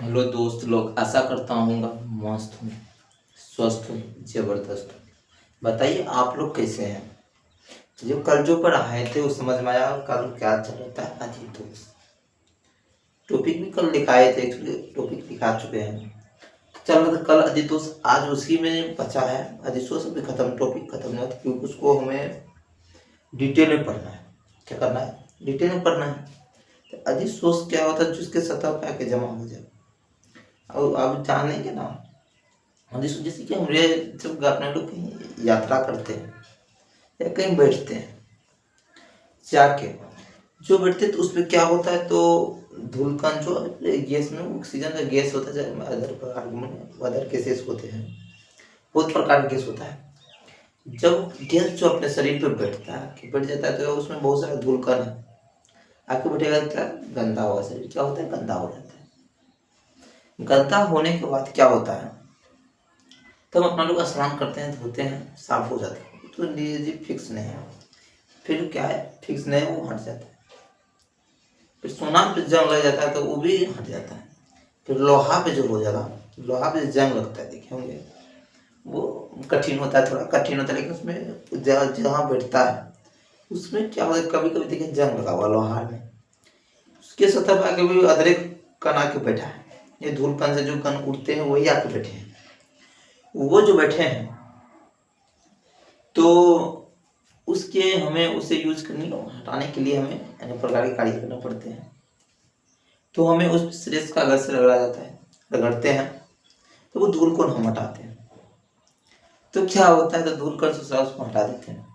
Hello दोस्त लोग, आशा करता हूँगा मस्त हूँ, स्वस्थ हूँ, जबरदस्त हूँ। बताइए आप लोग कैसे हैं। जो कल जो पढ़ाए थे वो समझ में आया, और कल क्या चल रहा था अधितोष। टॉपिक भी कल लिखाए थे, एक्चुअली टॉपिक लिखा चुके हैं। चल रहा था कल अधितोष, आज उसी में बचा है। अधितोष अभी खत्म, टॉपिक खत्म नहीं होता क्योंकि उसको हमें डिटेल में पढ़ना है। क्या करना है? डिटेल में पढ़ना है। तो अधितोष क्या होता है, जिसके सतह पे आके जमा हो जाए। और आप जानेंगे ना, जैसे कि हमारे जब अपने लोग कहीं यात्रा करते हैं या कहीं बैठते हैं जाके, जो बैठते हैं तो उसमें क्या होता है, तो धूलकण जो गैस में ऑक्सीजन का गैस होता है, अदर प्रकार के अदर गैसेस होते हैं, बहुत प्रकार के गैस होता है। जब गैस जो अपने शरीर पे बैठता है कि बैठ जाता है तो उसमें बहुत सारा धूलकण है, आके बैठेगा तो क्या गंदा होगा, शरीर क्या होता है, गंदा हो जाता है। गंदा होने के बाद क्या होता है, तब अपना लोग स्नान करते हैं, धोते हैं, साफ हो जाते हैं, तो जी फिक्स नहीं है। फिर क्या है, फिक्स नहीं है, वो हट जाता है। फिर सोना पे जंग लग जाता है तो वो भी हट जाता है। फिर लोहा पे जो हो जाएगा, लोहा पे जंग लगता है, देखे होंगे, वो कठिन होता है, थोड़ा कठिन होता है, लेकिन उसमें जहाँ जहाँ बैठता है उसमें क्या होता है, कभी कभी देखिए जंग लगा हुआ लोहा में, उसके सतह पर आके भी अदरे कण आके बैठा है। ये धूल कण से जो कण उड़ते हैं वही आके बैठे हैं। वो जो बैठे हैं तो उसके हमें उसे यूज करने हटाने के लिए हमें अनेक प्रकार के कार्य करना पड़ते हैं। तो हमें उस श्रेष्ठ का अगर से रगड़ा जाता है, रगड़ते हैं, तो वो धूल को हम हटाते हैं। तो क्या होता है, तो धूल कण से उसको हटा देते हैं।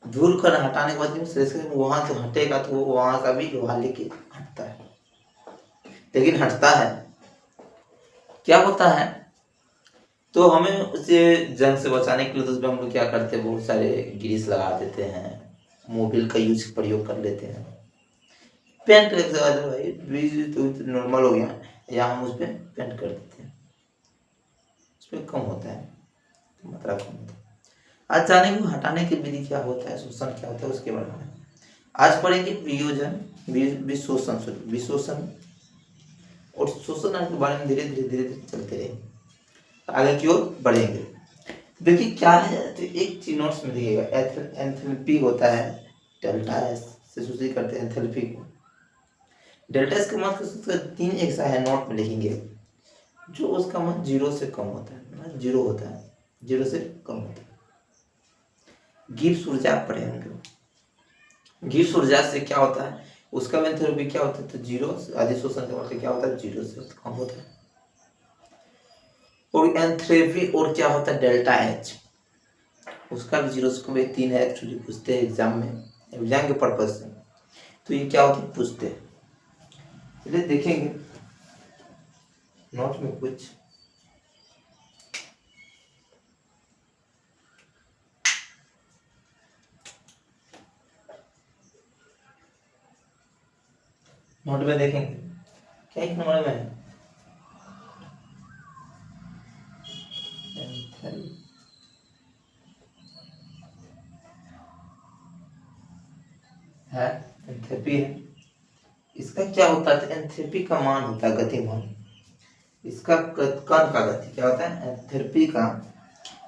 धूल कण हटाने के बाद श्रेष्ठ वहां से हटेगा तो वो वहां का भी लोहा लेके हटता है, लेकिन हटता है क्या होता है, तो हमें उसे जंग से बचाने के लिए तो उसमें हम लोग क्या करते हैं, बहुत सारे ग्रीस लगा देते हैं, मोबिल का यूज प्रयोग कर लेते हैं, पेंट भाई बीज तो नॉर्मल हो गया, या हम उस पर पेंट कर देते हैं, उसमें कम होता है, मात्रा कम होता है। आज जाने को हटाने की विधि क्या होता है, शोषण क्या होता है, उसके बारे में आज पढ़ेंगे। वियोजन, विशोषण, विशोषण और शोषण के बारे में धीरे धीरे धीरे धीरे चलते रहेंगे, आगे की ओर बढ़ेंगे। देखिए क्या है, तो एक चीज नोट्स में दिखेगा, एंथैल्पी होता है, डेल्टा एस से सूचित करते हैं एंथैल्पी को। डेल्टा एस का मतलब तीन ऐसा है, नोट में लिखेंगे, जो उसका मान जीरो से कम होता है, जीरो होता है, जीरो से कम होता है। गिब्स ऊर्जा आप पढ़े होंगे, गिब्स ऊर्जा से क्या होता है, उसका एंथैल्पी क्या होता है, तो जीरो, अधिशोषण का मतलब क्या होता है, जीरो से कम होता है। और एंथैल्पी और क्या होता है, डेल्टा एच, उसका भी जीरो से कम, तीन है एक्चुअली, पूछते हैं एग्जाम में, एग्जाम के पर्पज से, तो ये क्या होता है, पूछते हैं, चलिए देखेंगे नोट में कुछ। नोट में देखेंगे क्या एक नंबर में है एंथैल्पी है। इसका क्या होता है, एंथैल्पी का मान होता है गतिमान, इसका कण का गति क्या होता है, एंथैल्पी का,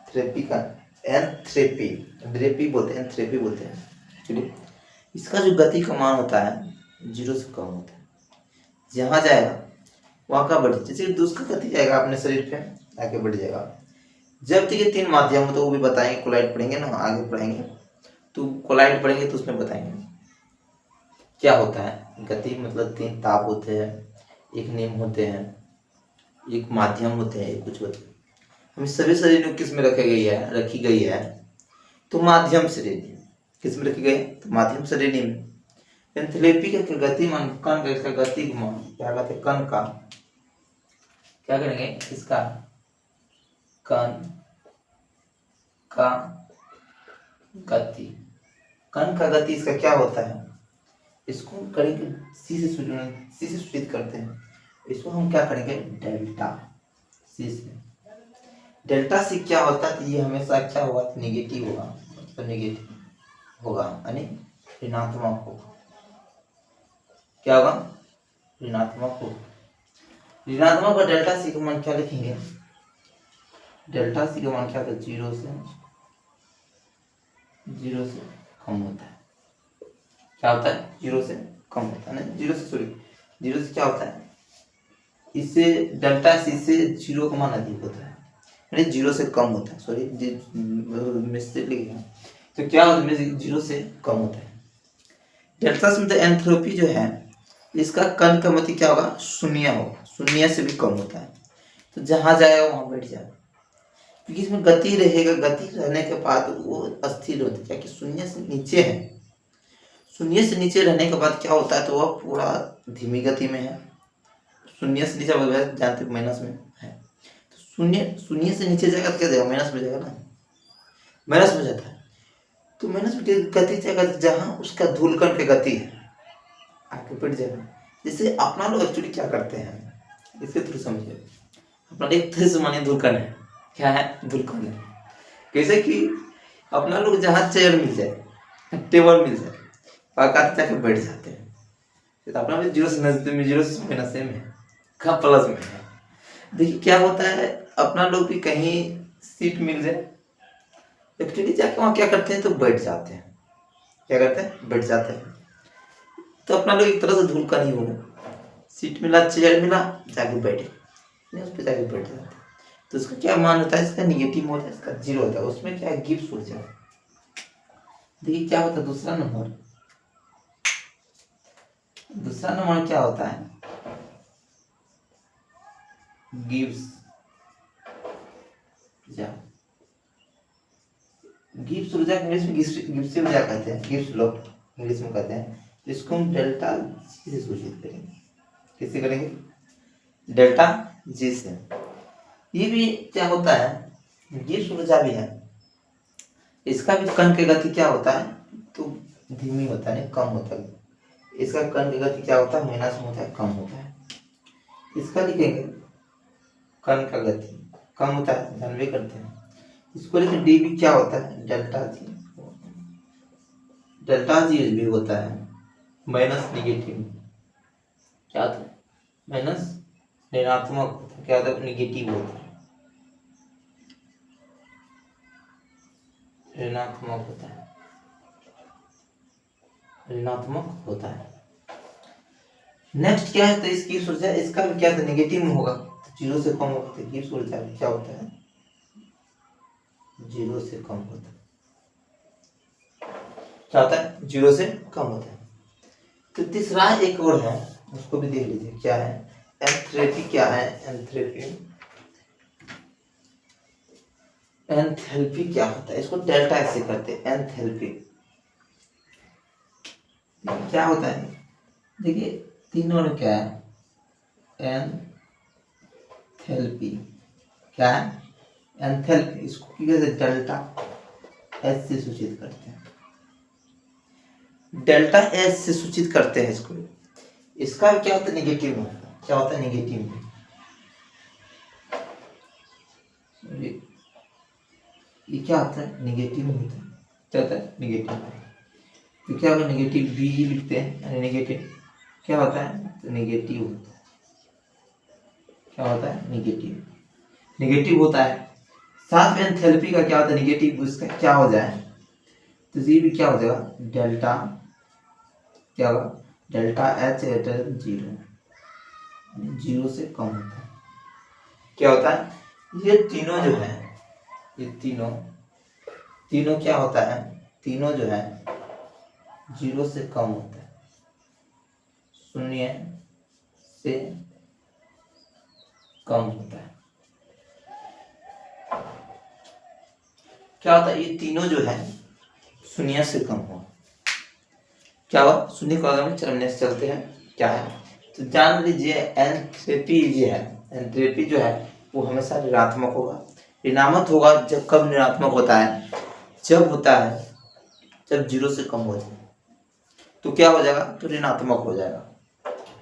थेरेपी का, एंथ्रेपी, ड्रेपी बोलते हैं, एंथ्रेपी बोलते हैं एक्चुअली। इसका जो गति का मान होता है जीरो से कम होता है, जहाँ जाएगा वहाँ का बढ़, जैसे दूसरा गति जाएगा अपने शरीर पे आगे बढ़ जाएगा। जब तक ये तीन माध्यम हो तो वो भी बताएंगे, कोलाइड पढ़ेंगे ना, आगे पढ़ेंगे तो कोलाइड पढ़ेंगे तो उसमें बताएंगे क्या होता है। गति मतलब तीन ताप होते हैं, एक नियम होते हैं, एक माध्यम होते हैं, एक कुछ होते हैं। हम सभी शरीर किस में रखी गई है, तो माध्यम श्रेणी। किस में रखी गई, तो माध्यम श्रेणी में। एंथैल्पी का गतिमान, कण का, इसका गतिमान क्या कहते हैं, कण का क्या करेंगे, इसका कण का गति, कण का गति इसका क्या होता है, इसको करेंगे सी से सूचित करते हैं, इसको हम क्या करेंगे, डेल्टा सी से। डेल्टा सी क्या होता है, तो ये हमेशा क्या होगा, नेगेटिव होगा, मतलब नेगेटिव होगा, यानी ऋणात्मक होगा। क्या होगा, ऋणात्मक होगा। ऋणात्मक और डेल्टा सी का मान क्या लिखेंगे? डेल्टा सी का मान क्या होता है? जीरो से कम होता है। क्या होता है? जीरो से कम होता है ना, जीरो से क्या होता है? इससे डेल्टा सी से जीरो का मान अधिक होता है, यानी जीरो से कम होता है। सॉरी मिस्टेक लिख गया। तो क्या होता है? जीरो से कम होता है। डेल्टा सी मतलब एंथ्रोपी जो है इसका कण का मतलब क्या होगा? शून्य होगा, शून्य से भी कम होता है। तो जहां जाएगा वहां बैठ जाएगा, क्योंकि इसमें गति रहेगा, गति रहने के बाद वो अस्थिर होता है, क्या कि शून्य से नीचे है। शून्य से नीचे रहने के बाद क्या होता है? तो वह पूरा धीमी गति में है। शून्य से नीचे जानते माइनस में है, तो शून्य से नीचे जाएगा तो क्या जाएगा? माइनस में जाएगा ना, माइनस में जाता है। तो माइनस में गति जाएगा जहाँ उसका धूलकण की गति है, आगे बढ़ जाएगा। जैसे अपना लोग एक्चुअली क्या करते हैं, इसके थ्रू समझिए। अपना एक तरह से मानिए धूलकण है, क्या है? धूलकण है। कैसे कि अपना लोग जहाँ चेयर मिल जाए, टेबल मिल जाए, पाकर जाके बैठ जाते हैं। तो अपना भी जीरो से नजदीक में, जीरो से माइनस में है, कहाँ प्लस में है। देखिए क्या होता है, अपना लोग भी कहीं सीट मिल जाए, एक्चुअली जाके वहाँ क्या करते हैं? तो बैठ जाते हैं। क्या करते हैं? बैठ जाते हैं। तो अपना लोग एक तरह से धूल का नहीं होगा, सीट मिला, चेयर मिला, जाके बैठे, नहीं उस पर जाके बैठ जाते हैं। तो इसका क्या मान होता है? इसका निगेटिव होता है, इसका जीरो होता है। उसमें क्या है? गिब्स ऊर्जा। देखिए क्या होता है दूसरा नंबर क्या होता है? गिब्स ऊर्जा। गिब्स ऊर्जा इंग्लिश में गिब्स ऊर्जा कहते हैं, गिब्स लॉ इंग्लिश में कहते हैं। इसको हम डेल्टा जी से सूचित करेंगे। किससे करेंगे? डेल्टा जी से। ये भी क्या होता है? गिब्स ऊर्जा भी है, इसका भी कण की गति क्या होता है? तो धीमी होता है, कम होता है। इसका कण की गति क्या होता है? माइनस में होता है, कम होता है। इसका लिखेंगे कण का गति कम होता है, जानवे करते हैं। इसको लिखें डी भी क्या होता है? Delta G. डेल्टा जी भी होता है माइनस निगेटिव। क्या होता है? माइनस ऋणात्मक होता है। क्या होता है? निगेटिव होता है, ऋणात्मक होता है, ऋणात्मक होता है। नेक्स्ट क्या है? तो इसकी ऊर्जा, इसका भी क्या था? निगेटिव में होगा, तो जीरो से कम होगा। तो की ऊर्जा क्या होता है? जीरो से कम होता है। क्या होता है? जीरो से कम होता है। तो तीसरा एक और है, उसको भी देख लीजिए क्या है? एंथैल्पी। क्या है एंथैल्पी? एंथैल्पी क्या होता है? इसको डेल्टा ऐसे करते हैं, एंथैल्पी क्या होता है? देखिए तीनों में क्या है? एंथैल्पी क्या है? एंथैल्पी। इसको डेल्टा एच से सूचित करते हैं, डेल्टा एच से सूचित करते हैं इसको। इसका क्या होता है? निगेटिव में। क्या होता है? निगेटिव में। ये क्या होता है? निगेटिव में होता है। क्या होता है? निगेटिव में। तो क्या होगा? निगेटिव बी लिखते हैं, यानी निगेटिव क्या होता है? तो निगेटिव होता है। क्या होता है? निगेटिव होता है। साथ में एंथैल्पी का क्या होता है? निगेटिव। उसका क्या हो जाए? तो ये भी क्या हो जाएगा? डेल्टा क्या होगा? Delta H greater zero, zero से कम होता है। क्या होता है? ये तीनों जो है, ये तीनों क्या होता है? तीनों जो है जीरो से कम होता है, शून्य से कम होता है। क्या होता है? ये तीनों जो है शून्य से कम हो। क्या हुआ? शून्य को आगे में चलने से चलते हैं। क्या है? तो जान लीजिए एंथैल्पी जो है, एंथैल्पी जो है वो हमेशा ऋणात्मक होगा। ऋणात्मक होगा जब, कब ऋणात्मक होता है? जब होता है जब जीरो से कम हो जाए, तो क्या हो जाएगा? तो ऋणात्मक हो जाएगा।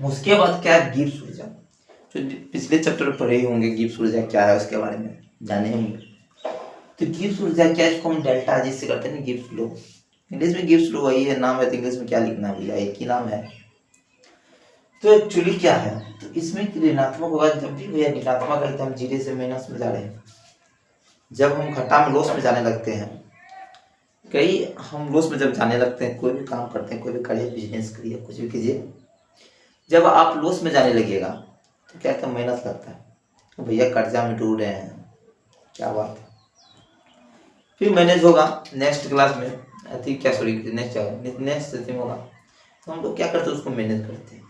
उसके बाद क्या है? गिब्स ऊर्जा। तो पिछले चैप्टर में पढ़े ही होंगे गिब्स ऊर्जा क्या है, उसके बारे में जाने होंगे। तो गिब्स ऊर्जा क्या है? इसको हम डेल्टा जी से करते हैं, गिब्स लो। इंग्लिश में गिब्स लो वही है नाम है, तो इंग्लिश में क्या लिखना है भैया? एक ही नाम है। तो एक्चुअली क्या है, तो इसमें ऋणात्मक होगा जब भी भैया ऋणात्मक है तो हम जीरो से माइनस में जा रहे हैं। जब हम घटा में लॉस में जाने लगते हैं, कई हम लॉस में जब जाने लगते हैं, कोई भी काम करते हैं, कोई भी करिए, बिजनेस करिए, कुछ भी कीजिए, जब आप लॉस में जाने लगेगा तो क्या क्या माइनस लगता है, तो भैया कर्जा में डूब रहे हैं, क्या बात है। फिर मैनेज होगा नेक्स्ट क्लास में, ठीक क्या सॉरी नेक्स्ट सेशन होगा, तो हम लोग क्या करते हैं उसको मैनेज करते हैं।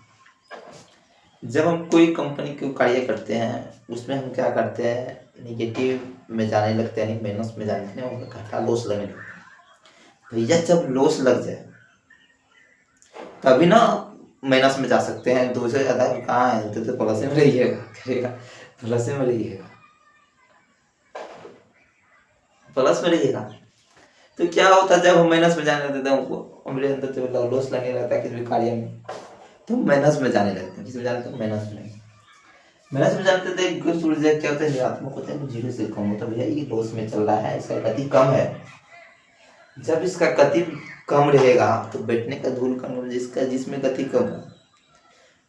जब हम कोई कंपनी को कार्य करते हैं उसमें हम क्या करते हैं, निगेटिव में जाने लगते हैं, यानी माइनस में जाने लगते हैं, घाटा लॉस लगने लगता है। भैया जब लॉस लग जाए तभी ना माइनस में जा सकते हैं, तो उससे ज़्यादा कहाँ है, तो प्लस में रहिएगा, करेगा प्लस में रहिएगा, प्लस में रहिएगा। तो क्या होता है जब हम माइनस में जाने लगते हैं, हमको हमारे अंदर जब लॉस लगने लगता है किसी भी कार्य में, तो माइनस में जाने लगते हैं, किसी में जाने लगते हैं माइनस में। माइनस में जाते थे गुड ऊर्जा क्या होता है, ऋणात्मक होता है, जीरो से कम होता है। भैया ये लॉस में चल रहा है, इसका गति कम है। जब इसका गति कम रहेगा तो बैठने का धूल कम, जिसका जिसमें गति कम हो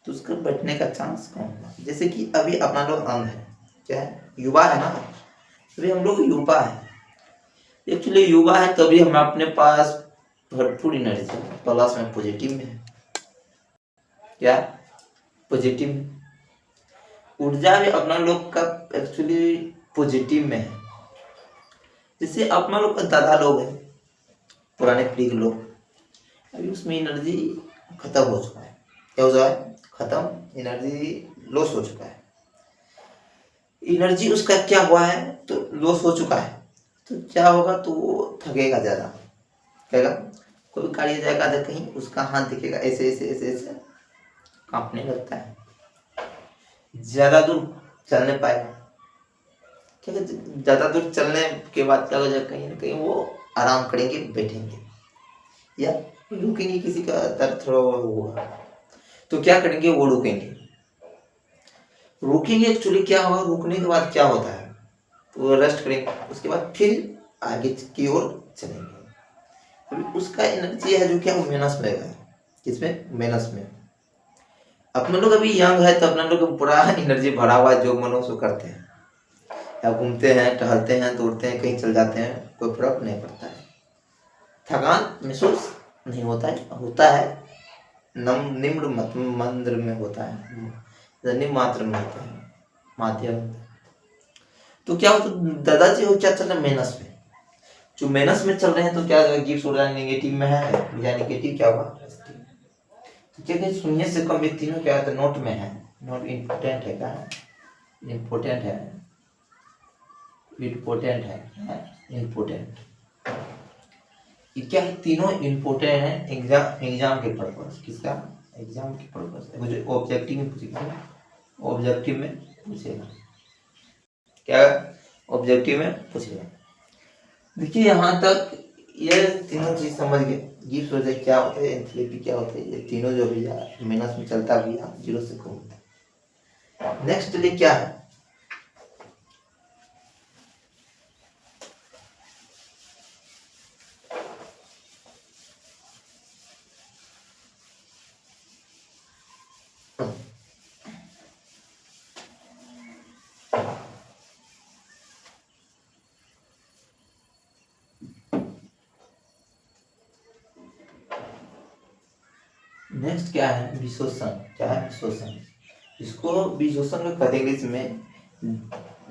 तो उसका बैठने का चांस कम होगा। जैसे कि अभी अपना लोग अंग है, क्या है, युवा है ना, अभी हम लोग युवा है, एक्चुअली युवा है, तभी हम अपने पास भरपूर एनर्जी प्लस में पॉजिटिव में है, क्या पॉजिटिव में ऊर्जा भी अपना लोग का एक्चुअली पॉजिटिव में है। जैसे अपना लोग का दादा लोग हैं, पुराने पीढ़ी के लोग, अभी उसमें एनर्जी खत्म हो चुका है, क्या हो चुका है, खत्म, एनर्जी लॉस हो चुका है। एनर्जी उसका क्या हुआ है, तो लॉस हो चुका है, तो क्या होगा, तो वो थकेगा ज़्यादा, कहेगा कोई कार्य जाएगा तो कहीं उसका हाथ दिखेगा ऐसे ऐसे ऐसे ऐसे कांपने लगता है, ज़्यादा दूर चलने पाएगा, ठीक है, ज़्यादा दूर चलने के बाद क्या हो जाएगा, कहीं ना कहीं वो आराम करेंगे, बैठेंगे या रुकेंगे, किसी का दर्द थोड़ा हुआ तो क्या करेंगे, वो रुकेंगे। रुकेंगे एक्चुअली क्या होगा, रुकने के बाद क्या होता है, तो वो रेस्ट करेंगे, उसके बाद फिर आगे की ओर चलेंगे। अभी उसका एनर्जी है जो क्या वो मेहनत में है, किसमें, मेहनत में। अपने लोग अभी यंग है तो अपने लोग पूरा एनर्जी भरा हुआ है, जो मनो सो करते हैं, या घूमते हैं, टहलते हैं, दौड़ते हैं, कहीं चल जाते हैं, कोई फर्क नहीं पड़ता है, थकान महसूस नहीं होता है, होता है निम्न मंद्र में होता है, निम्न मात्र में होता है, माध्यम। तो क्या होता, दादाजी हो क्या चल रहा है, मेहनत में, जो मेहनत में चल रहे हैं, तो क्या गिफ्ट हो रहा है, नेगेटिव में है, या नेगेटिव क्या होगा, तो क्या कहते, शून्य से कम, ये तीनों क्या है, नोट में है, नोट इम्पोर्टेंट है, क्या है, इम्पोर्टेंट है, इम्पोर्टेंट है, इम्पोर्टेंट, ये क्या है, तीनों इम्पोर्टेंट है एग्जाम के पर्पस, किसका, एग्जाम के पर्पस, मुझे ऑब्जेक्टिव में पूछेगा, ऑब्जेक्टिव में पूछेगा, क्या ऑब्जेक्टिव में पूछेगा। देखिए यहाँ तक ये तीनों चीज समझ गए, गिफ्ट हो जाए क्या होता है, एंथैल्पी क्या होता है, ये तीनों जो भैया माइनस में चलता भैया, जीरो से कम होता है। नेक्स्ट लिए क्या है, नेक्स्ट क्या है, विशोषण, क्या है, विशोषण, इसको विशोषण में कहेंगे इसमें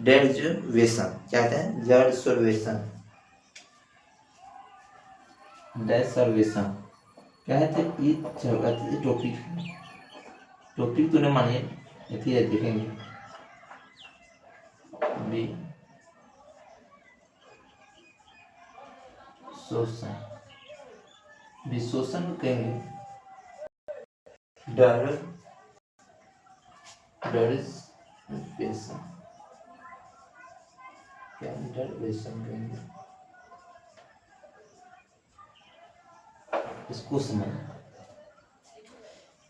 डेरिवेशन, क्या कहते हैं, डेरिवेशन, डेरिवेशन क्या है, ये टॉपिक, टॉपिक तूने मानिए इतनी है, देखेंगे विशोषण, विशोषण कहेंगे डेरिवेशन, क्या डेरिवेशन कहेंगे, इसको समझ,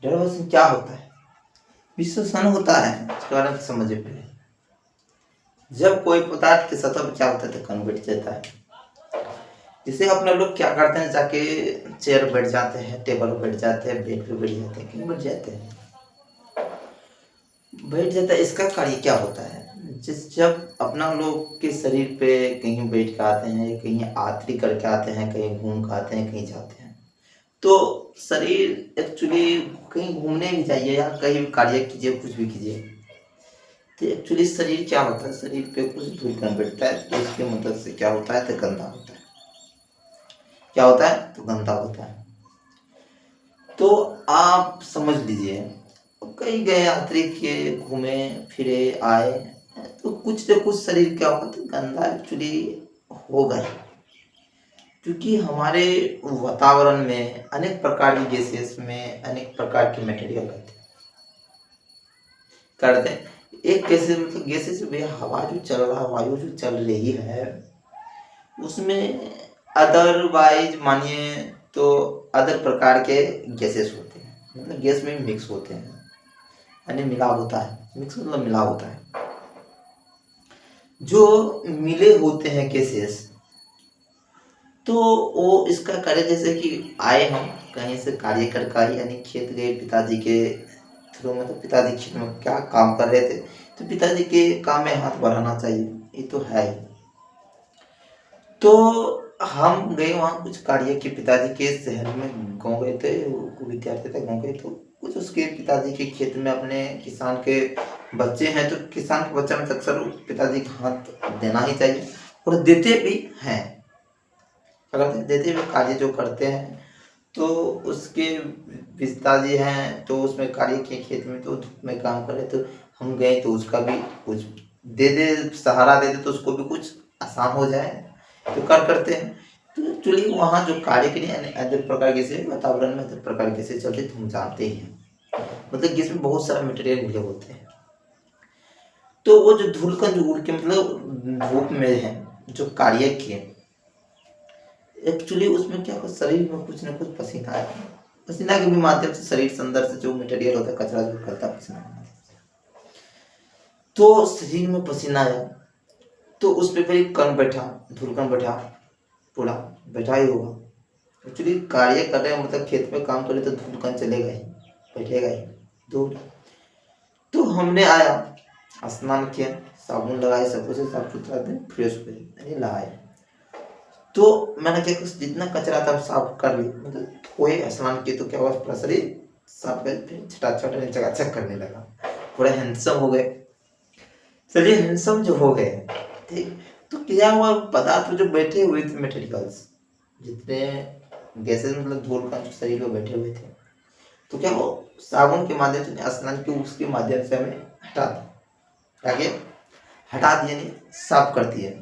डेरिवेशन क्या होता है, विशोषण होता है, इसके बारे में समझिए पहले। जब कोई पदार्थ के सतह पर क्या होता है, तो कण बैठ जाता है, जिसे अपने लोग क्या करते हैं, जाके चेयर बैठ जाते हैं, टेबल बैठ जाते हैं, बेड पे बैठ जाते हैं, कहीं बैठ जाते हैं, बैठ जाता है। इसका कार्य क्या होता है, जिस जब अपना लोग के शरीर पे कहीं बैठ के आते हैं, कहीं यात्रा करके आते हैं, कहीं घूम के आते हैं, कहीं जाते हैं, तो शरीर एक्चुअली कहीं घूमने भी जाइए या कहीं भी कार्य कीजिए, कुछ भी कीजिए, तो एक्चुअली शरीर क्या होता है, शरीर पे कुछ धूल कण बैठता है, तो इसकी मदद से क्या होता है, तो गंदा होता है। क्या होता है, तो गंदा होता है। तो आप समझ लीजिए, कहीं गए, यात्री किए, घूमे फिरे, आए, तो कुछ न कुछ शरीर क्या होगा, तो गंदा एक्चुअली होगा ही। क्योंकि हमारे वातावरण में अनेक प्रकार की गैसेस में अनेक प्रकार के मटेरियल रहते हैं, करते हैं। एक गैसेस मतलब गैसेस में हवा जो चल रहा, वायु जो चल रही है, उसमें अदरवाइज मानिए तो अदर प्रकार के गैसेस होते हैं, मतलब गैस में मिक्स होते हैं, यानी मिलाव होता है। मिक्स मतलब मिलाव होता है। जो मिले होते हैं गैसेस, तो वो इसका कार्य, जैसे कि आए हम कहीं से कार्य करके आए, यानी खेत गए पिताजी के थ्रू, मतलब पिताजी खेत में क्या काम कर रहे थे, तो पिताजी के काम में हाथ बढ़ाना चाहिए, ये तो है ही। तो हम गए वहाँ कुछ कार्य के, पिताजी के शहर में गाँव गए थे, वो विद्यार्थी थे, गाँव गए, तो कुछ उसके पिताजी के खेत में, अपने किसान के बच्चे हैं, तो किसान के बच्चे में तो अक्सर पिताजी का हाथ देना ही चाहिए, और देते भी हैं। अगर देते हुए कार्य जो करते हैं, तो उसके पिताजी हैं, तो उसमें कार्य के खेत में तो धूप में काम करे, तो हम गए तो उसका भी कुछ दे दे, सहारा दे दे, तो उसको भी कुछ आसान हो जाए, तो कर करते हैं। तो एक्चुअली वहाँ जो कार्य के लिए अनेक प्रकार के से वातावरण में अनेक प्रकार के से चलते, तो हम जानते ही हैं, मतलब कि इसमें बहुत सारा मटेरियल मिले होते हैं। तो वो जो धूलकण जो उड़ के, मतलब धूप में है, जो कार्य किए, एक्चुअली उसमें क्या होता, शरीर में कुछ ना कुछ पसीना आया, पसीना के भी माध्यम से शरीर से अंदर से जो मटेरियल होता है, कचरा जो करता है पसीना के माध्यम से, तो शरीर में पसीना आया, तो उस पे फिर एक कण बैठा, धूलकण बैठा, पूरा बैठा ही होगा। एक्चुअली कार्य कर रहे हैं, मतलब खेत में काम कर रहे, तो धूलकण चलेगा ही, बैठेगा ही दूर। तो हमने आया, स्नान किया, साबुन लगाए, सब कुछ साफ सुथरा थे, फ्रेश हुए, यानी नहाए। तो मैंने क्या कुछ जितना कचरा था साफ कर लिया, मतलब धोए, स्नान किए, तो क्या हुआ, पूरा शरीर साफ कर, फिर छटाछट चकाचक करने लगा, पूरा हैंडसम हो गए। चलिए हैंडसम जो हो गए, ठीक, तो क्या हुआ, पदार्थ जो बैठे हुए थे, मटेरियल्स जितने गैसेस, मतलब धूल कण शरीर में बैठे हुए थे, तो क्या वो साबुन के माध्यम से, स्नान के उसके माध्यम से हमें हटा दिया, आगे हटा दिए, नहीं साफ कर दिए।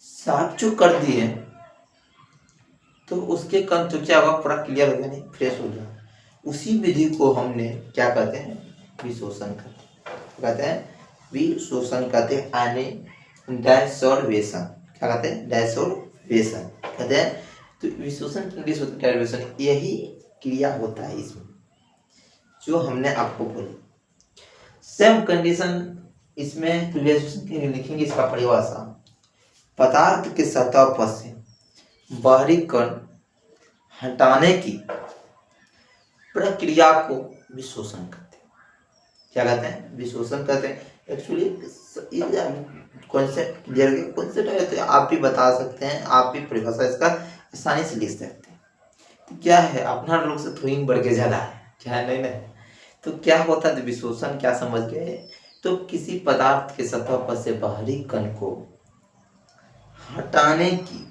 साफ जो कर दिए, तो उसके कण तो क्या होगा, पूरा क्लियर हो गया, नहीं फ्रेश हो गया। उसी विधि को हमने क्या कहते हैं, विशोषण कहते हैं, विशोषण कहते हैं, यानी डायसोर्बेशन। क्या कहते हैं, डायसोर्बेशन कहते हैं। तो विशोषण इंग्लिश होता है डायसोर्बेशन, यही क्रिया होता है इसमें, जो हमने आपको बोली। सेम कंडीशन इसमें लिखेंगे, इसका परिभाषा, पदार्थ के सतह पर से बाहरी कण हटाने की प्रक्रिया को विशोषण कहते हैं। क्या कहते हैं, विशोषण कहते हैं। एक्चुअली कॉन्सेप्ट क्लियर, कॉन्सेप्ट है, तो आप भी बता सकते हैं, आप भी परिभाषा इसका आसानी से लिख सकते हैं। तो क्या है, अपना लोग से थोड़ी बढ़ के ज्यादा है, क्या है, नहीं ना। तो क्या होता है, विशोषण क्या समझ गए, तो किसी पदार्थ के सतह पर से बाहरी कण को हटाने की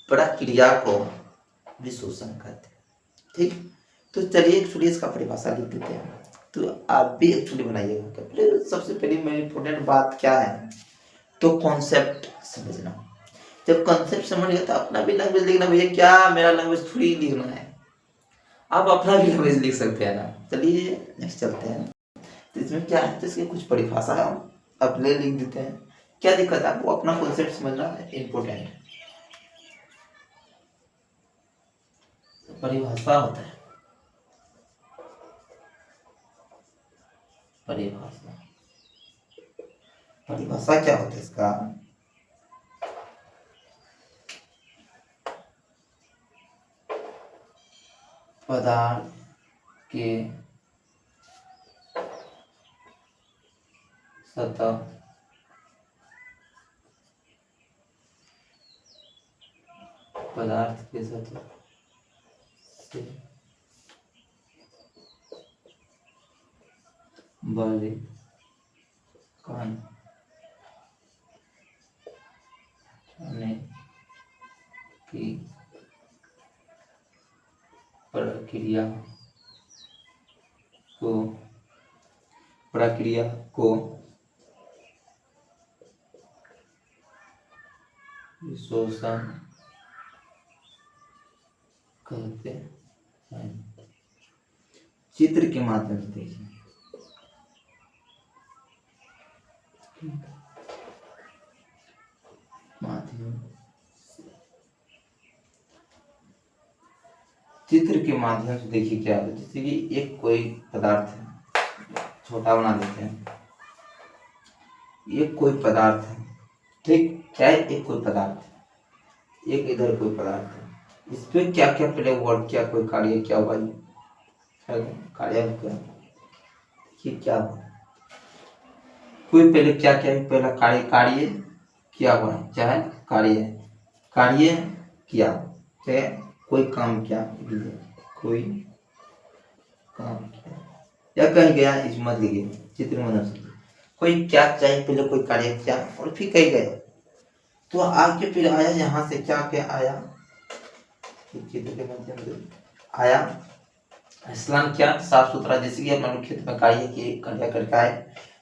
प्रक्रिया को विशोषण कहते हैं, ठीक। तो चलिए एक्चुअली इसका परिभाषा लिख देते हैं, तो आप भी एक्चुअली बनाइएगा। सबसे पहली मेरी इंपॉर्टेंट बात क्या है, तो कॉन्सेप्ट समझना। जब कॉन्सेप्ट समझ गया, तो अपना भी लैंग्वेज लिखना, भैया क्या मेरा लैंग्वेज थोड़ी लिखना है, आप अपना भी लैंग्वेज लिख सकते हैं ना। चलिए नेक्स्ट चलते हैं। तो इसमें क्या है, तो इसकी कुछ परिभाषा है, हम अपने लिख देते हैं, क्या दिक्कत है, आपको अपना कॉन्सेप्ट समझना इम्पोर्टेंट है। परिभाषा होता है, परिभाषा, परिभाषा क्या होता है इसका, पदार्थ के सतह पदार्थ के सतह से वाले कण हटाने की प्रक्रिया को विश्लेषण कहते हैं। चित्र के माध्यम से देखिए, चित्र के माध्यम से देखिए क्या है। जैसे कि एक कोई पदार्थ है, छोटा बना देते हैं। एक कोई पदार्थ है, ठीक, क्या है, एक कोई पदार्थ है, एक इधर कोई पदार्थ है। इस पे क्या क्या पहले वर्क किया, कोई कार्य क्या हुआ, कार्य क्या हुआ, कोई पहले क्या क्या, पहला कार्य क्या हुआ है, चाहे कार्य किया, चाहे कोई काम किया, कोई काम किया या कहीं गया, इस मत लिखिए, चित्र में कोई क्या चाहिए, पहले कोई कार्य किया और फिर कहीं गए, तो आगे फिर आया, यहाँ से क्या क्या आया, चित्र के माध्यम से आया, स्नान किया, साफ सुथरा। जैसे कि अपना खेत में कार्य किए, कार्य करके आए,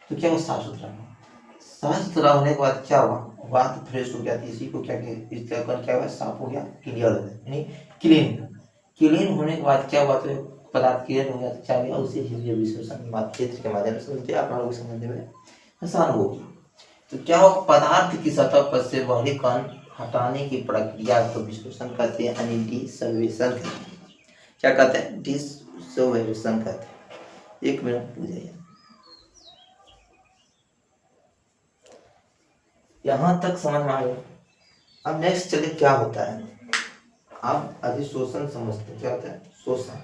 तो क्या वो साफ सुथरा होने के बाद क्या हुआ, बात फ्रेश हो गया, इसी को क्या क्या हुआ, साफ हो गया, क्लियर हो गया, यानी क्लीन होने के बाद क्या हुआ, तो पदार्थ क्लियर हो गया, तो क्या हुआ, उसे विश्लेषण चित्र के माध्यम से समझते, आप लोगों को समझने में आसान होगी। तो क्या हो, पदार्थ की सतह पर से बाहरी कण हटाने की प्रक्रिया को विश्लेषण कहते हैं, यानी डिसोल्यूशन कहते हैं। क्या कहते हैं, डिसोल्यूशन कहते हैं। 1 मिनट रुक जाइए, यहाँ तक समझ में आया। अब नेक्स्ट चलिए क्या होता है, आप अधिशोषण समझते हैं, क्या होता है शोषण।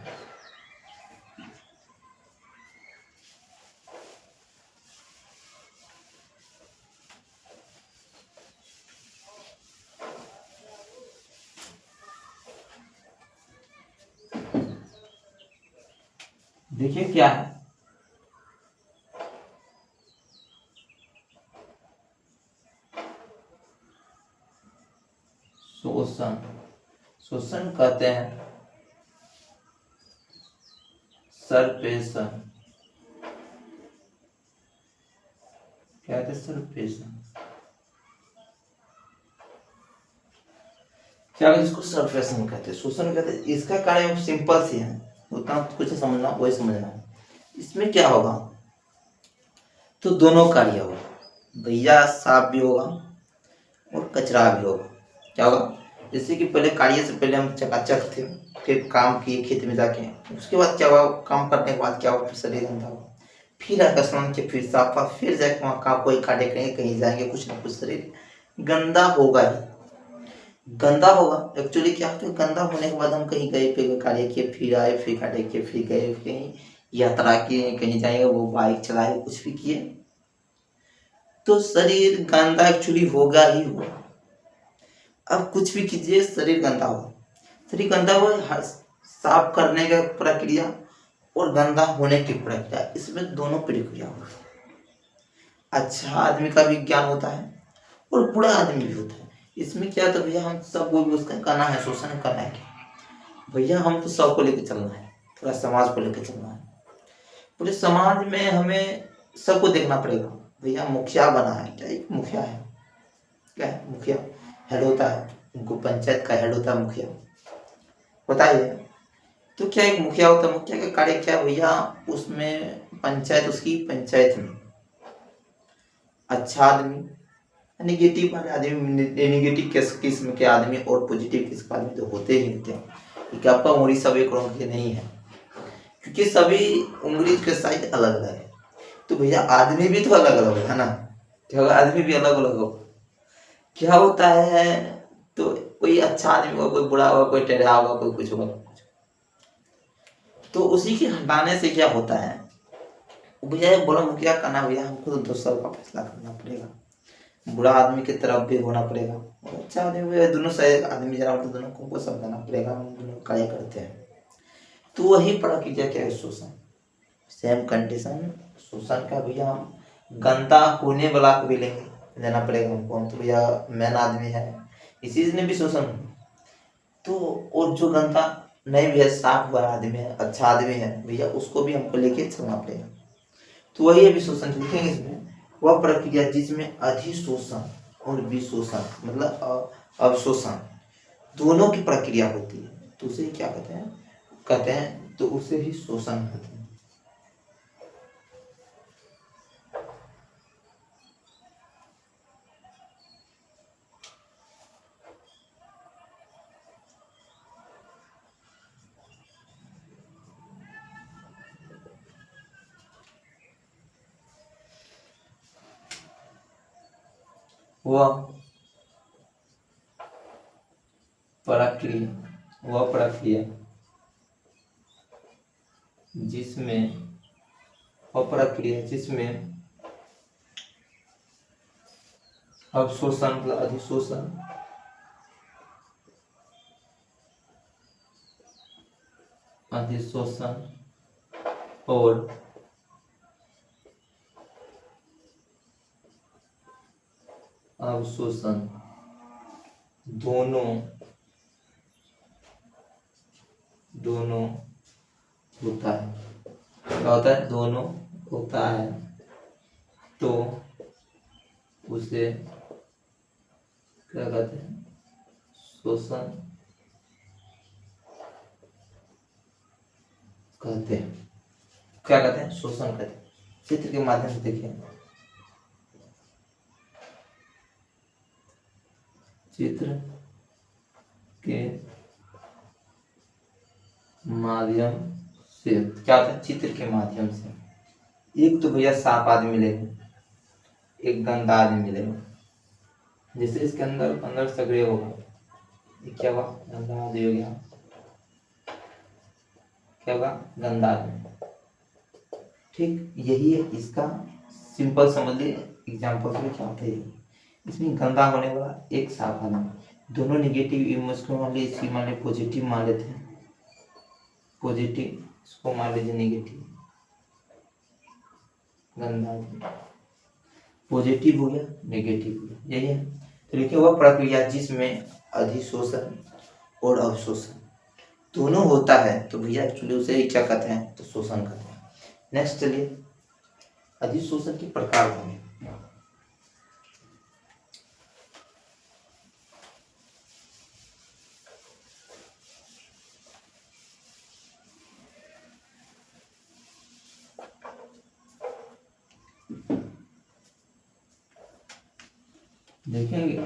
देखिए क्या है, शोषण कहते हैं सरपेशन, क्या कहते हैं सरपेशन, क्या इसको सरफेशन कहते हैं, शोषण कहते हैं। इसका कार्य सिंपल सी है, उतना कुछ समझना वही समझना है। इसमें क्या होगा, तो दोनों कार्य होगा भैया, साफ भी होगा और कचरा भी होगा। क्या होगा, जैसे कि पहले कार्य से पहले हम चकाचक थे, फिर काम किए खेत में जाके, उसके बाद क्या हुआ, काम करने के बाद क्या हुआ, फिर शरीर गंदा हुआ, फिर आकर्षण के फिर साफा, फिर जाके वहाँ का कोई कार्य करेंगे, कहीं जाएंगे, कुछ ना कुछ शरीर गंदा होगा ही, गंदा होगा। एक्चुअली क्या होता है, गंदा होने के बाद हम कहीं गए, फिर कार्य किए, फिर आए, फिर कार्य किए, फिर गए, कहीं यात्रा किए, कहीं जाएंगे, वो बाइक चलाए, कुछ भी किए, तो शरीर गंदा एक्चुअली होगा ही होगा। अब कुछ भी कीजिए, शरीर गंदा होगा, शरीर गंदा हुआ, साफ करने का प्रक्रिया और गंदा होने की प्रक्रिया, इसमें दोनों प्रक्रिया होगी। अच्छा आदमी का भी ज्ञान होता है और बुरा आदमी भी होता है। इसमें क्या था भैया, हम सब वो उसका करना है, शोषण करना है क्या भैया, हम तो सबको लेकर चलना है, पूरा समाज को लेकर चलना है। पूरे समाज में हमें सबको देखना पड़ेगा। भैया मुखिया बना है, क्या एक मुखिया है, क्या है मुखिया, हेड होता है, उनको पंचायत का हेड होता है मुखिया, बताइए। तो क्या एक मुखिया होता है, मुखिया का कार्य क्या भैया, उसमें पंचायत, उसकी पंचायत में अच्छा आदमी, नेगेटिव वाले आदमी, नेगेटिव किस्म के आदमी और पॉजिटिव किस्म के आदमी तो होते ही होते हैं, क्योंकि आपका उंगली सब एक रंग के नहीं है, क्योंकि सभी उंगली के साइज अलग अलग है। तो भैया आदमी भी तो अलग अलग है ना, तो आदमी भी अलग अलग हो, क्या होता है, तो कोई अच्छा आदमी होगा, कोई बुरा होगा, कोई टेढ़ा होगा, कोई कुछ होगा। तो उसी के हटाने से क्या होता है, भैया बोला मुखिया कहना भैया हमको तो दोस्तों का फैसला करना पड़ेगा, बुरा आदमी की तरफ भी होना पड़ेगा, अच्छा आदमी भी, दोनों सही आदमी जरा तो दोनों को समझाना पड़ेगा, हम दोनों कार्य करते हैं। तो वही प्रक्रिया क्या है, शोषण, सेम कंडीशन शोषण का भैया। हम गंदा होने वाला को भी लेना पड़ेगा हमको, हम तो भैया मैन आदमी है, इसी ने भी शोषण। तो और जो गंदा नहीं भैया साफ हुआ आदमी है, अच्छा आदमी है भैया, उसको भी हमको लेके चलना पड़ेगा। तो वही अभी शोषण लिखेंगे इसमें, वह प्रक्रिया जिसमें अधिशोषण और विशोषण मतलब अवशोषण दोनों की प्रक्रिया होती है, तो उसे क्या कहते हैं तो उसे ही शोषण कहते हैं। वह प्रक्रिया जिसमें अवशोषण मतलब अधिशोषण और अवशोषण दोनों होता है। क्या होता है? दोनों होता है, तो उसे क्या कहते हैं? शोषण कहते हैं। क्या कहते हैं? शोषण कहते हैं। चित्र के माध्यम से देखिए, चित्र के माध्यम से क्या होता है? चित्र के माध्यम से एक तो भैया साफ आदमी मिलेगा, एक गंदा आदमी मिलेगा। जैसे इसके अंदर सगड़े होगा, ये क्या हुआ? गंदा आदमी हो गया। क्या होगा? गंदा आदमी। ठीक यही है इसका सिंपल समझ लिए एग्जाम्पल में क्या होता है। इसमें गंदा होने वाला एक साफ आदमी, दोनों नेगेटिव इमोशन वाले, इसकी मान लीजिए पॉजिटिव मान लेते हैं, पॉजिटिव इसको मान लीजिए नेगेटिव, गंदा पॉजिटिव हो गया नेगेटिव हो गया, यही है। तो देखिए वह प्रक्रिया जिसमें अधिशोषण और अवशोषण दोनों होता है, तो भैया एक्चुअली उसे ही क्या कहते हैं? तो शोषण कहते हैं। नेक्स्ट चलिए, अधिशोषण के प्रकार होंगे। देखेंगे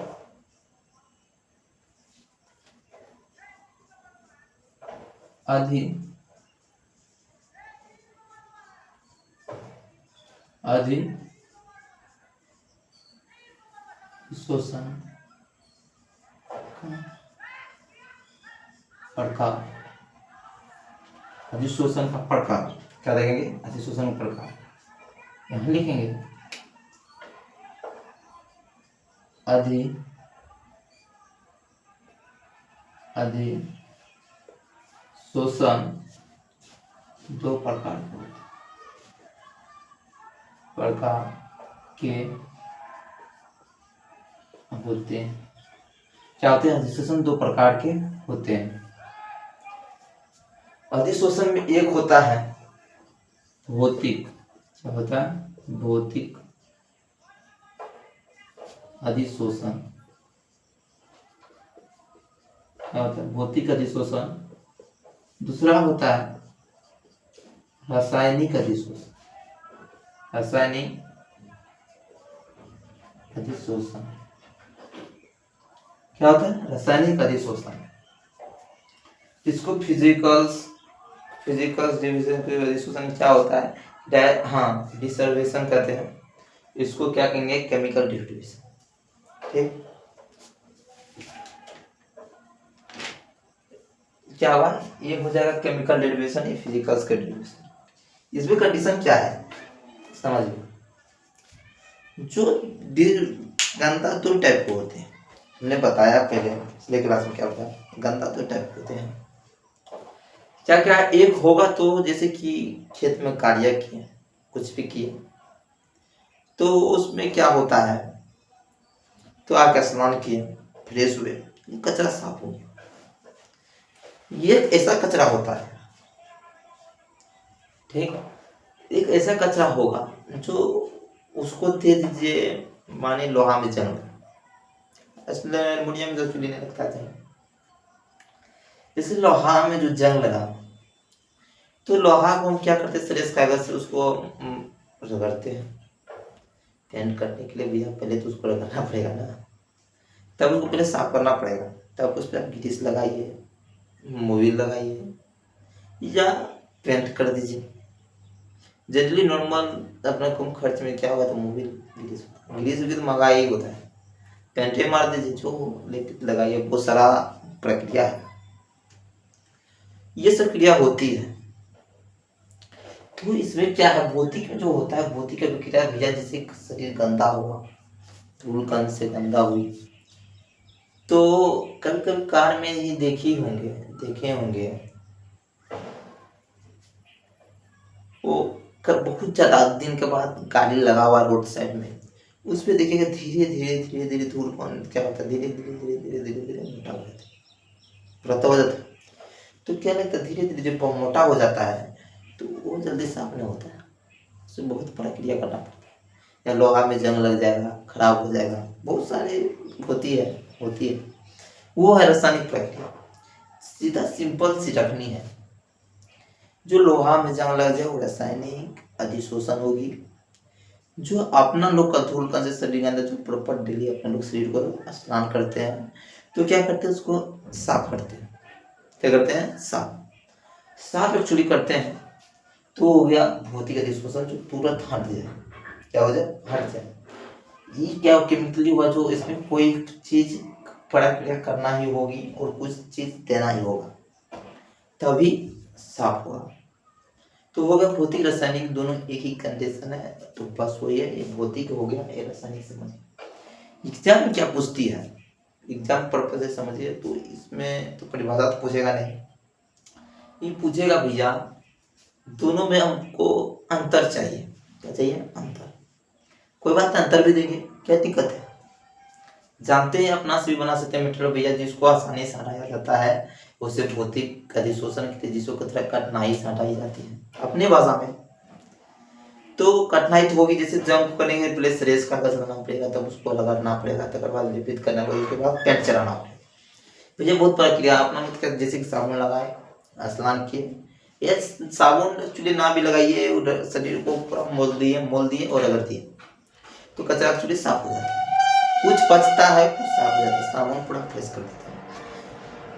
अधिशोषण प्रकार, अधिशोषण का प्रकार क्या देखेंगे? अधिशोषण का प्रकार यहाँ लिखेंगे, अधिशोषण दो प्रकार के होते हैं। क्या होते हैं? अधिशोषण दो प्रकार के होते हैं। अधिशोषण में एक होता है भौतिक, क्या होता है? भौतिक अधिशोषण। क्या होता है? भौतिक अधिशोषण। दूसरा होता है रासायनिक अधिशोषण, रासायनिक अधिशोषण। क्या होता है? रासायनिक अधिशोषण। इसको फिजिकल्स डिविजन के अधिशोषण क्या होता है? डिसर्वेशन कहते हैं। इसको क्या कहेंगे? Chemical division. ठीक, क्या हुआ? ये हो जाएगा केमिकल डिविजन, ये फिजिकल्स का डिविजन। इसमें कंडीशन क्या है? समझिए, जो दिल गंदा दो टाइप के होते हैं, हमने बताया पहले पिछले क्लास में क्या होता है, गंदा दो टाइप के होते हैं। क्या क्या, एक होगा तो जैसे कि खेत में कार्य किए, कुछ भी किए, तो उसमें क्या होता है, तो आके स्नान किए, फ्रेश हुए, ये कचरा साफ हो गया। ये ऐसा कचरा होता है, ठीक। एक ऐसा कचरा होगा जो, उसको दे दीजिए, माने लोहा में जंग, इसलिए एल्युमिनियम में जो चूल्हे नहीं लगता है, जैसे लोहा में जो जंग लगा, तो लोहा को हम क्या करते हैं, सरेस कागज से उसको रगड़ते हैं। पेंट करने के लिए भैया पहले तो उसको रगड़ना पड़ेगा ना, तब उसको पहले साफ करना पड़ेगा, तब उस पर ग्रीस लगाइए, मोबिल लगाइए, या पेंट कर दीजिए। जनरली नॉर्मल अपना कम खर्च में क्या होगा, तो मोबिल ग्रीस, ग्रीस भी तो महंगा ही होता है, पेंटे मार दीजिए, जो लेके लगाइए, बहुत सारा प्रक्रिया है, ये सब क्रिया होती है। तो इसमें क्या है, भौतिक में जो होता है, भौतिक क्रिया भैया, जैसे शरीर गंदा हुआ, धूल कण से गंदा हुई, तो कभी कभी कार में ये देखे होंगे, वो बहुत ज्यादा दिन के बाद गाड़ी लगा हुआ रोड साइड में, उस पर देखिएगा धीरे धीरे धीरे धीरे धूल कण क्या होता है, धीरे धीरे धीरे धीरे धीरे धीरे मोटा हो जाता है, रत्ता हो जाता है। तो क्या लगता है, धीरे धीरे जब मोटा हो जाता है, तो वो जल्दी साफ नहीं होता है, उससे बहुत प्रक्रिया करना पड़ता है, या लोहा में जंग लग जाएगा, खराब हो जाएगा, बहुत सारे होती है। वो है रासायनिक प्रक्रिया, सीधा सिंपल सी रखनी है। जो लोहा में जंग लग जाए वो रासायनिक अधिशोषण होगी। जो अपना लोग का धूल कण से शरीर के अंदर जो प्रॉपर डेली अपने लोग शरीर को स्नान करते हैं, तो क्या करते हैं, उसको साफ करते हैं। क्या करते हैं, साफ एक्चुअली करते हैं, तो हो गया भौतिक अधिशोषण, जो तुरंत हट जाए, क्या हो जाए, हट जाए। ये क्या केमिकली हुआ, जो इसमें कोई चीज प्रक्रिया करना ही होगी और कुछ चीज देना ही होगा, तभी साफ होगा। तो हो गया भौतिक रासायनिक, दोनों एक ही कंडीशन है, तो बस वही है, एक भौतिक हो गया, एक रासायनिक समझिए। एग्जाम में क्या पूछती है, एग्जाम पर्पज से समझिए, तो इसमें तो परिभाषा तो पूछेगा नहीं, ये पूछेगा भैया दोनों में हमको अंतर चाहिए। क्या चाहिए, अंतर। कोई बात नहीं, अंतर भी देंगे, क्या दिक्कत है, जानते हैं अपना से भी बना सकते हैं मेटेरियल भैया, जिसको आसानी से हटाया जाता है, उससे भौतिक अधिशोषण की तेजी से कठिनाई से हटाई जाती है अपनी भाषा में। तो कठिनाई तो होगी, जैसे जंप करेंगे, पहले रेस कागज लगाना पड़ेगा, तब उसको रगड़ना पड़ेगा, तक बाद रिपीट करना पड़ेगा, उसके बाद पेंट चलाना पड़ेगा। तो ये बहुत प्रक्रिया अपना मतलब, जैसे कि साबुन लगाए, स्नान किए, ये साबुन एक्चुअली ना भी लगाइए, शरीर को पूरा मोल दिए और रगड़ दिए, तो कचरा एक्चुअली साफ हो जाता है, कुछ बचता है, कुछ साफ हो जाता है, साबुन पूरा फ्रेश कर देता है।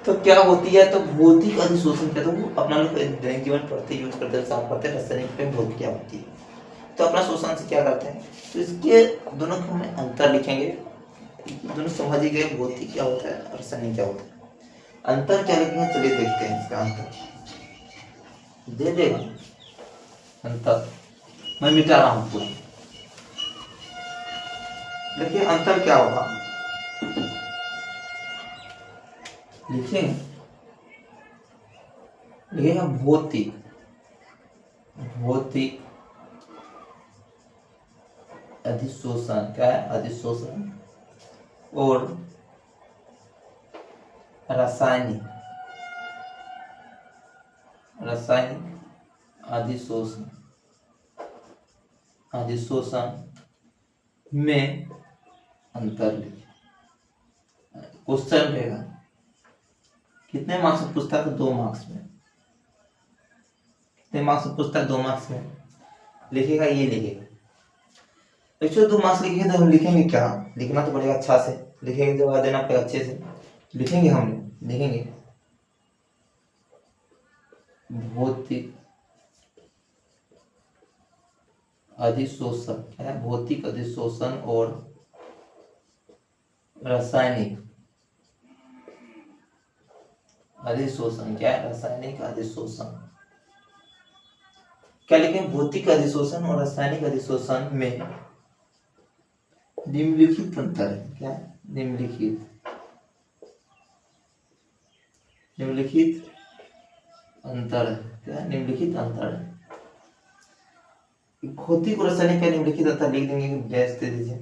तो क्या होती है, तो भौतिक अधिशोषण कहते हैं, वो अपना लोग दैनिक जीवन पढ़ते यूज करते हैं, साफ करते हैं, रासायनिक में बहुत क्या होती है, तो अपना शोषण से क्या करते हैं, तो इसके दोनों को हम अंतर लिखेंगे, दोनों समझ ही गए, भौतिक क्या होता है और रासायनिक क्या होता है। अंतर क्या लिखेंगे, चलिए देखते हैं इसका अंतर, दे देगा अंतर, मैं मिटा रहा हूँ पूरा। देखिए अंतर क्या होगा, लिखेंगे, लिखेगा भौतिक, भौतिक अधिशोषण, क्या है, अधिशोषण, और रासायनिक, रासायनिक अधिशोषण, अधिशोषण में अंतर लिखिए। क्वेश्चन रहेगा, कितने मार्क्स में पूछता है, 2 मार्क्स में, कितने मार्क्स में पूछता है, 2 मार्क्स में लिखेगा, ये लिखेगा। एक्चुअली 2 मार्क्स लिखेंगे तो हम लिखेंगे क्या, लिखना तो पड़ेगा अच्छा से, लिखेंगे, जवाब देना पड़ेगा अच्छे से, लिखेंगे, हम लिखेंगे भौतिक अधिशोषण, क्या है, भौतिक अधिशोषण और रासायनिक अधिशोषण, क्या है, रासायनिक अधिशोषण, क्या लिखें, भौतिक अधिशोषण और रासायनिक अधिशोषण में निम्नलिखित अंतर है। क्या निम्नलिखित अंतर है। क्या निम्नलिखित अंतर है। भौतिक और रासायनिक का निम्नलिखित अंतर लिख देंगे कि डैश दे दीजिए,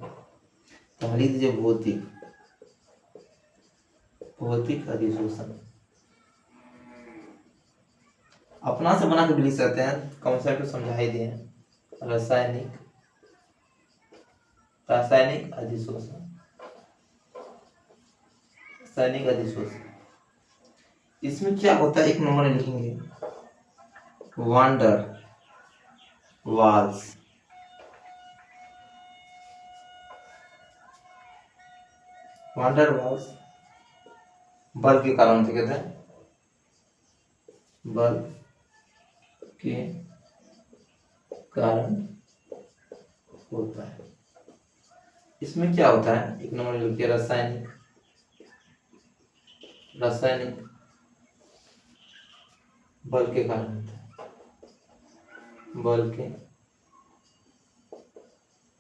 तो लिख दीजिए भौतिक अधिशोषण। अपना से बना के भी लिख सकते हैं, कॉन्सेप्ट समझा ही दिए। रासायनिक अधिशोषण, रासायनिक अधिशोषण। इसमें क्या होता है, एक नंबर लिखेंगे वांडर वाल्स। वांडर वाल्स बल के कारण से, कहते हैं बल के कारण होता है। इसमें क्या होता है, एक नंबर लिखिए रासायनिक बल के कारण होता है, बल के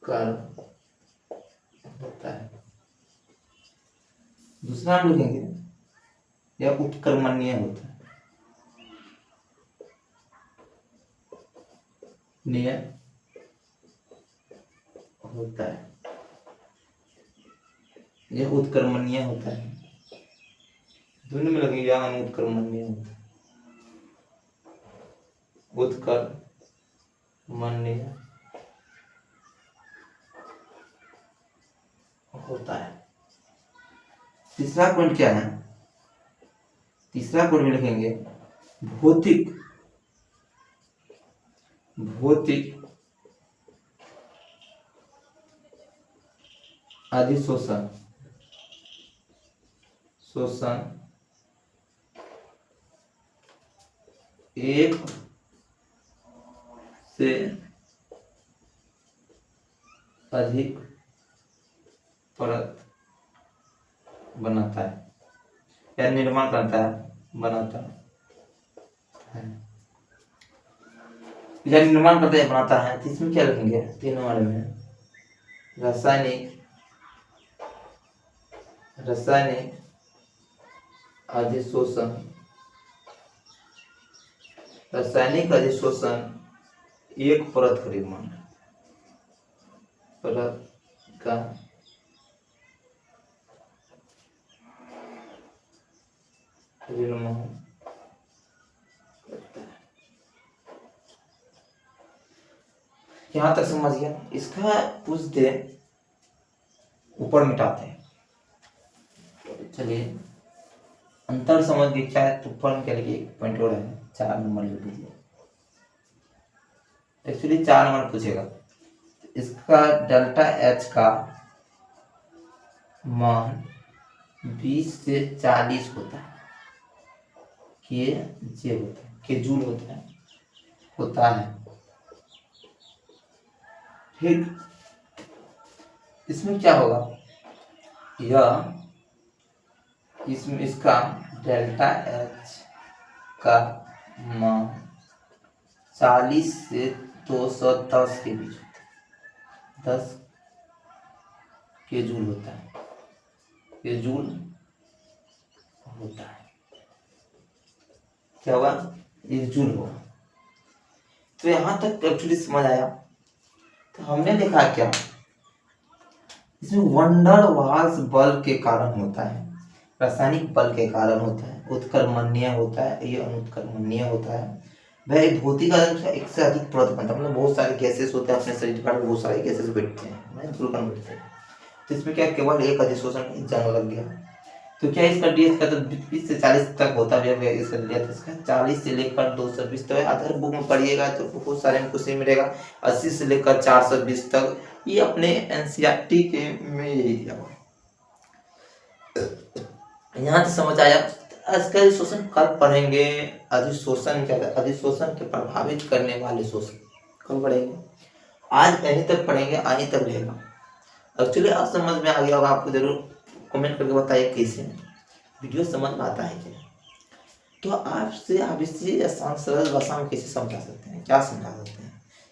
कारण होता है। दूसरा हम लिखेंगे यह उत्कर्मण्य होता है, होता है, यह उत्कर्मण्य होता है। दोनों में लगेंगे या अनुत्कर्मण्य होता है, उत्कर्मण्य होता है। तीसरा पॉइंट क्या है, तीसरा पॉइंट में लिखेंगे भौतिक अधिशोषण एक से अधिक परत बनाता है या निर्माण करता है, बनाता है या निर्माण करता है, बनाता है। तो इसमें क्या लिखेंगे, 3 नंबर में रासायनिक अधिशोषण, एक परत का निर्माण, परत का निर्माण करता है। यहां तक समझ गया। इसका पूछ दे ऊपर मिटाते हैं। चलिए अंतर समझ गए क्या है, तो ऊपर में क्या लिखिए, एक पॉइंट और है, 4 नंबर लिख लीजिए। एक्चुअली 4 नंबर पूछेगा। इसका डेल्टा एच का मान 20 से 40 होता है, के जूल होता है। ठीक, इसमें क्या होगा, यह इसमें इसका डेल्टा एच का मान 40 से 210 के बीच होता है, 10 के जूल होता है, के जूल होता है। क्या होगा, 1 जूल होगा। तो यहां तक एक्चुअली समझ आया। तो हमने देखा क्या, इसमें वंडर वाल्स बल के कारण होता है, रासायनिक बल के कारण होता है, उत्कर्मण्य होता है, ये अनुत्कर्मण्य होता है। वह भौतिक एक से अधिक परत बनता है, मतलब बहुत सारे गैसेस होते हैं अपने शरीर पर, बहुत सारे गैसेस बैठते हैं, ध्रुवकण बैठते हैं। तो इसमें क्या, केवल एक अधिशोषण जंग लग गया। तो क्या इसका डीएच का तो 20 से 40 तक होता है, इसका लिया था, इसका 40 से लेकर 220 तक। अदर बुक में पढ़िएगा तो बहुत सारे में कुछ नहीं मिलेगा। 80 से लेकर 420 तक, ये अपने एनसीईआरटी के में यही दिया हुआ। यहाँ से समझ आया। इसका अधिशोषण कब पढ़ेंगे, अधिशोषण क्या है, अधिशोषण के प्रभावित करने वाले शोषण कब पढ़ेंगे, आज यहीं तक पढ़ेंगे, आगे तक रहेगा। एक्चुअली अब समझ में आ गया होगा, आपको जरूर कमेंट करके बताइए कैसे वीडियो समझ में आता है क्या। तो आपसे आप इसे आसान सरल भाषा में कैसे समझा सकते हैं, क्या समझा सकते हैं?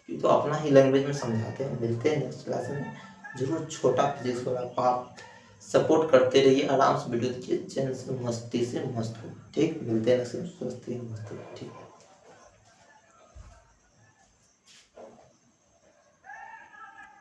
ये तो अपना ही लैंग्वेज में समझाते हैं। मिलते हैं नेक्स्ट क्लास में। जरूर छोटा फिजिक्स वाला आप सपोर्ट करते रहिए, आराम से वीडियो देखिए, चैनल से मस्ती से मस्त हो। ठीक, मिलते हैं नेक्स्ट में। स्वस्थ रहिए, मस्त रहिए। ठीक।